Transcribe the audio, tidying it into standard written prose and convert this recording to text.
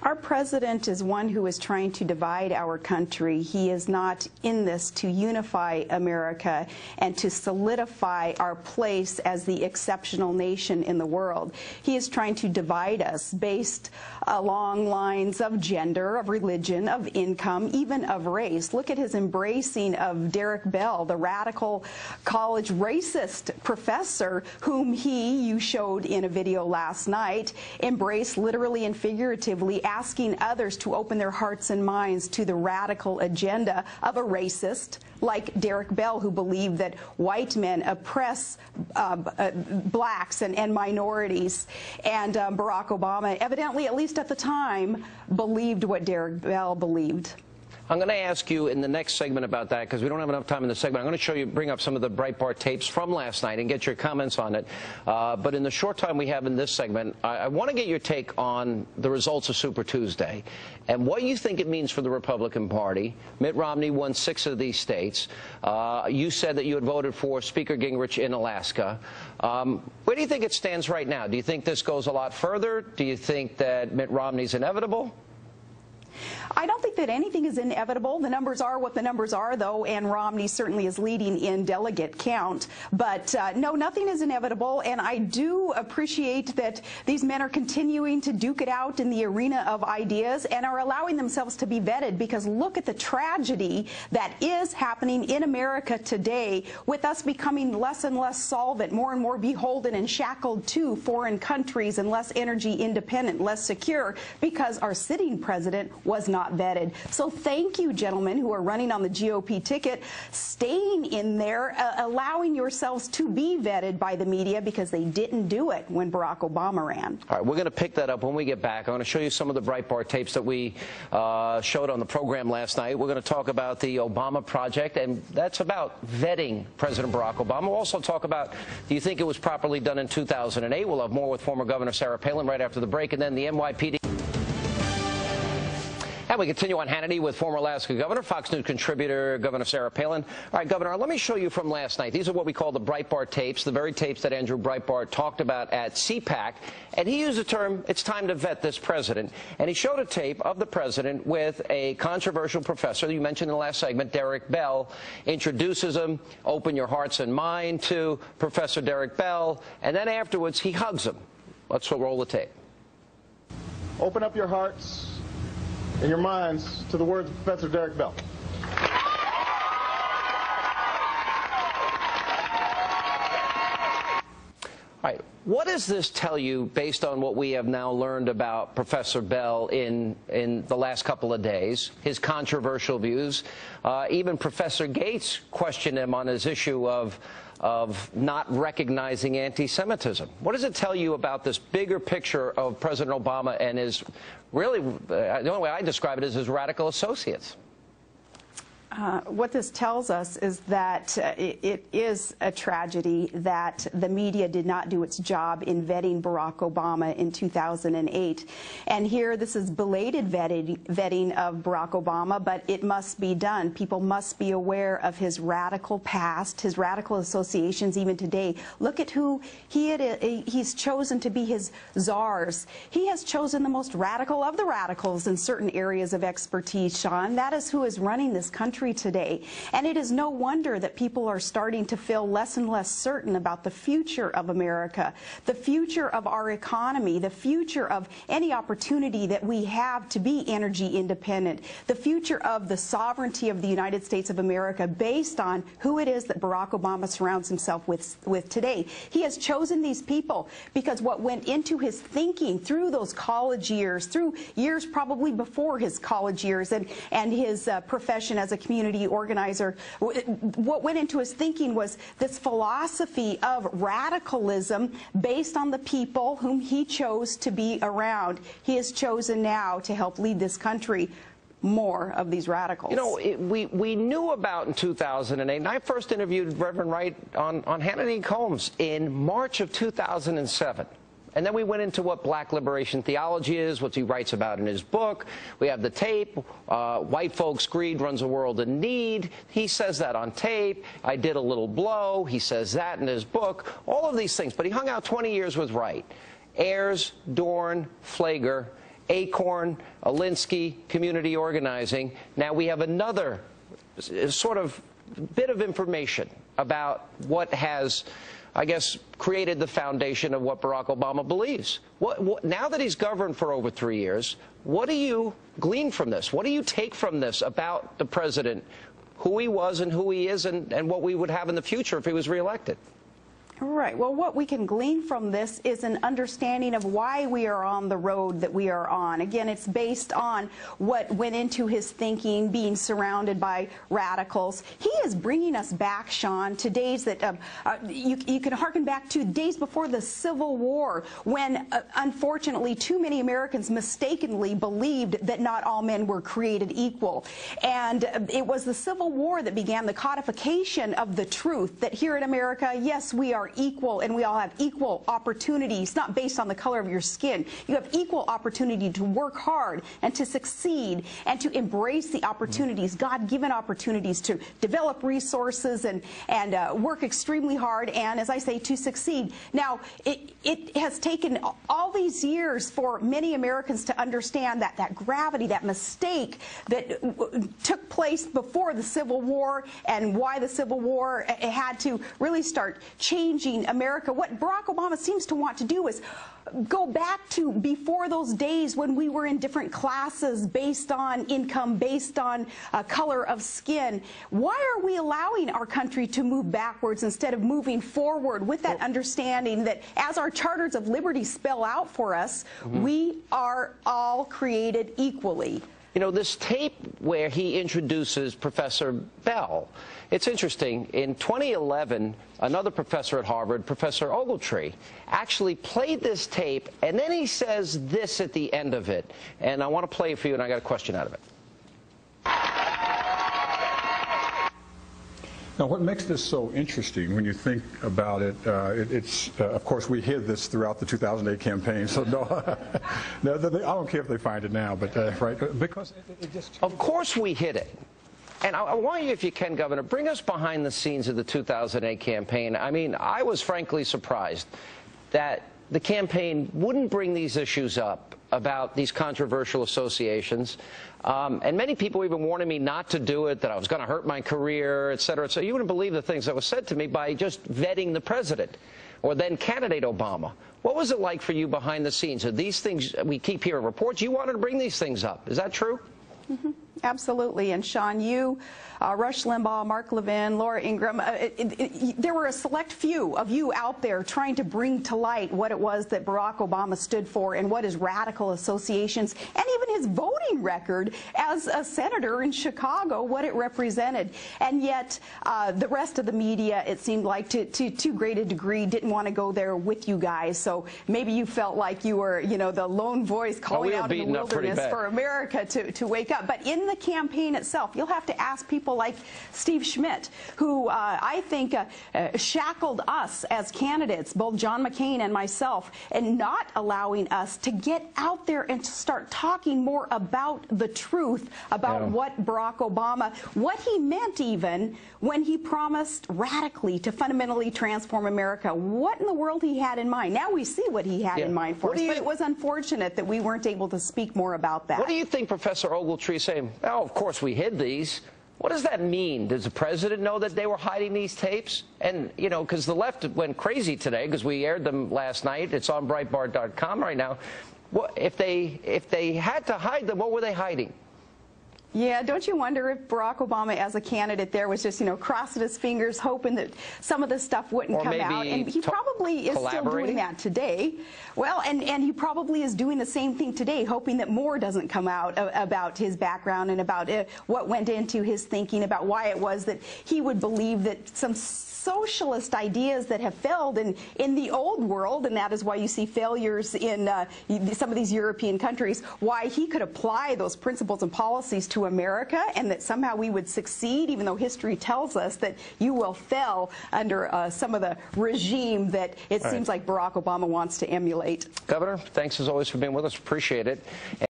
Our president is one who is trying to divide our country. He is not in this to unify America and to solidify our place as the exceptional nation in the world. He is trying to divide us based along lines of gender, of religion, of income, even of race. Look at his embracing of Derrick Bell, the radical college racist professor whom you showed in a video last night, embraced literally and figuratively, asking others to open their hearts and minds to the radical agenda of a racist like Derrick Bell, who believed that white men oppress blacks and minorities. And Barack Obama, evidently, at least at the time, believed what Derrick Bell believed. I'm going to ask you in the next segment about that, because we don't have enough time in the segment. I'm going to bring up some of the Breitbart tapes from last night and get your comments on it. But in the short time we have in this segment, I want to get your take on the results of Super Tuesday and what you think it means for the Republican Party. Mitt Romney won 6 of these states. You said that you had voted for Speaker Gingrich in Alaska. Where do you think it stands right now? Do you think this goes a lot further? Do you think that Mitt Romney's inevitable? I don't think that anything is inevitable. The numbers are what the numbers are, though, and Romney certainly is leading in delegate count. But no, nothing is inevitable, and I do appreciate that these men are continuing to duke it out in the arena of ideas and are allowing themselves to be vetted, because look at the tragedy that is happening in America today, with us becoming less and less solvent, more and more beholden and shackled to foreign countries and less energy independent, less secure, because our sitting president was not vetted. So thank you, gentlemen, who are running on the GOP ticket, staying in there, allowing yourselves to be vetted by the media, because they didn't do it when Barack Obama ran. All right, we're going to pick that up when we get back. I want to show you some of the Breitbart tapes that we showed on the program last night. We're going to talk about the Obama Project, and that's about vetting President Barack Obama. We'll also talk about, do you think it was properly done in 2008? We'll have more with former Governor Sarah Palin right after the break, and then the NYPD. And we continue on Hannity with former Alaska Governor, Fox News contributor, Governor Sarah Palin. All right, Governor, let me show you from last night. These are what we call the Breitbart tapes, the very tapes that Andrew Breitbart talked about at CPAC. And he used the term, it's time to vet this president. And he showed a tape of the president with a controversial professor you mentioned in the last segment, Derrick Bell, introduces him, open your hearts and mind to Professor Derrick Bell, and then afterwards he hugs him. Let's roll the tape. Open up your hearts and your minds to the words of Professor Derrick Bell. All right, what does this tell you based on what we have now learned about Professor Bell in the last couple of days, his controversial views? Even Professor Gates questioned him on his issue of not recognizing anti-Semitism. What does it tell you about this bigger picture of President Obama and his, really, the only way I describe it is his radical associates? What this tells us is that it is a tragedy that the media did not do its job in vetting Barack Obama in 2008. And here, this is belated vetting of Barack Obama, but it must be done. People must be aware of his radical past, his radical associations even today. Look at who he's chosen to be his czars. He has chosen the most radical of the radicals in certain areas of expertise, Sean. That is who is running this country today. And it is no wonder that people are starting to feel less and less certain about the future of America, the future of our economy, the future of any opportunity that we have to be energy independent, the future of the sovereignty of the United States of America based on who it is that Barack Obama surrounds himself with today. He has chosen these people because what went into his thinking through those college years, through years probably before his college years and his profession as a community organizer, what went into his thinking was this philosophy of radicalism based on the people whom he chose to be around. He has chosen now to help lead this country more of these radicals. You know, we knew about in 2008, and I first interviewed Reverend Wright on Hannity and Combs in March of 2007. And then we went into what black liberation theology is, what he writes about in his book. We have the tape, white folks' greed runs a world in need. He says that on tape. I did a little blow. He says that in his book. All of these things. But he hung out 20 years with Wright. Ayers, Dohrn, Pfleger, Acorn, Alinsky, community organizing. Now we have another sort of bit of information about what has, I guess, created the foundation of what Barack Obama believes. Now that he's governed for over 3 years, what do you glean from this? What do you take from this about the president, who he was and who he is, and what we would have in the future if he was reelected? Right. Well, what we can glean from this is an understanding of why we are on the road that we are on. Again, it's based on what went into his thinking, being surrounded by radicals. He is bringing us back, Sean, to days that you can harken back to days before the Civil War, when, unfortunately, too many Americans mistakenly believed that not all men were created equal. And it was the Civil War that began the codification of the truth that here in America, yes, we are equal and we all have equal opportunities, not based on the color of your skin. You have equal opportunity to work hard and to succeed and to embrace the opportunities, God-given opportunities to develop resources and work extremely hard and, as I say, to succeed. Now, it has taken all these years for many Americans to understand that gravity, that mistake that took place before the Civil War and why the Civil War had to really start changing America. What Barack Obama seems to want to do is go back to before those days when we were in different classes based on income, based on color of skin. Why are we allowing our country to move backwards instead of moving forward with that understanding that, as our charters of liberty spell out for us, we are all created equally? You know, this tape where he introduces Professor Bell, it's interesting. In 2011, another professor at Harvard, Professor Ogletree, actually played this tape, and then he says this at the end of it. And I want to play it for you, and I got a question out of it. Now, what makes this so interesting when you think about it, of course, we hid this throughout the 2008 campaign, so no, I don't care if they find it now, but right, because it just... Of course we hid it. And I want you, if you can, Governor, bring us behind the scenes of the 2008 campaign. I mean, I was frankly surprised that the campaign wouldn't bring these issues up about these controversial associations. And many people were even warning me not to do it, that I was going to hurt my career, et cetera. So you wouldn't believe the things that were said to me by just vetting the president or then candidate Obama. What was it like for you behind the scenes? Are these things, we keep hearing reports, you wanted to bring these things up. Is that true? Mm-hmm. Absolutely. And Sean, you, Rush Limbaugh, Mark Levin, Laura Ingraham, there were a select few of you out there trying to bring to light what it was that Barack Obama stood for and what his radical associations and even his voting record as a senator in Chicago, what it represented. And yet the rest of the media, it seemed like, to too great a degree, didn't want to go there with you guys. So maybe you felt like you were, you know, the lone voice calling out in the wilderness for America to wake up. But in the campaign itself, you'll have to ask people like Steve Schmidt, who I think shackled us as candidates, both John McCain and myself, and not allowing us to get out there and to start talking more about the truth about what Barack Obama, what he meant even when he promised radically to fundamentally transform America. What in the world he had in mind. Now we see what he had in mind for us, but it was unfortunate that we weren't able to speak more about that. What do you think Professor Ogletree is saying? Oh, of course we hid these. What does that mean? Does the president know that they were hiding these tapes? And, you know, because the left went crazy today because we aired them last night. It's on Breitbart.com right now. What, if they had to hide them, what were they hiding? Yeah, don't you wonder if Barack Obama as a candidate there was just, you know, crossing his fingers, hoping that some of this stuff wouldn't come out. And he probably is still doing that today. Well, and he probably is doing the same thing today, hoping that more doesn't come out about his background and about what went into his thinking, about why it was that he would believe that some socialist ideas that have failed in the old world, and that is why you see failures in some of these European countries, why he could apply those principles and policies to America, and that somehow we would succeed, even though history tells us that you will fail under some of the regime that it seems like Barack Obama wants to emulate. Governor, thanks as always for being with us. Appreciate it.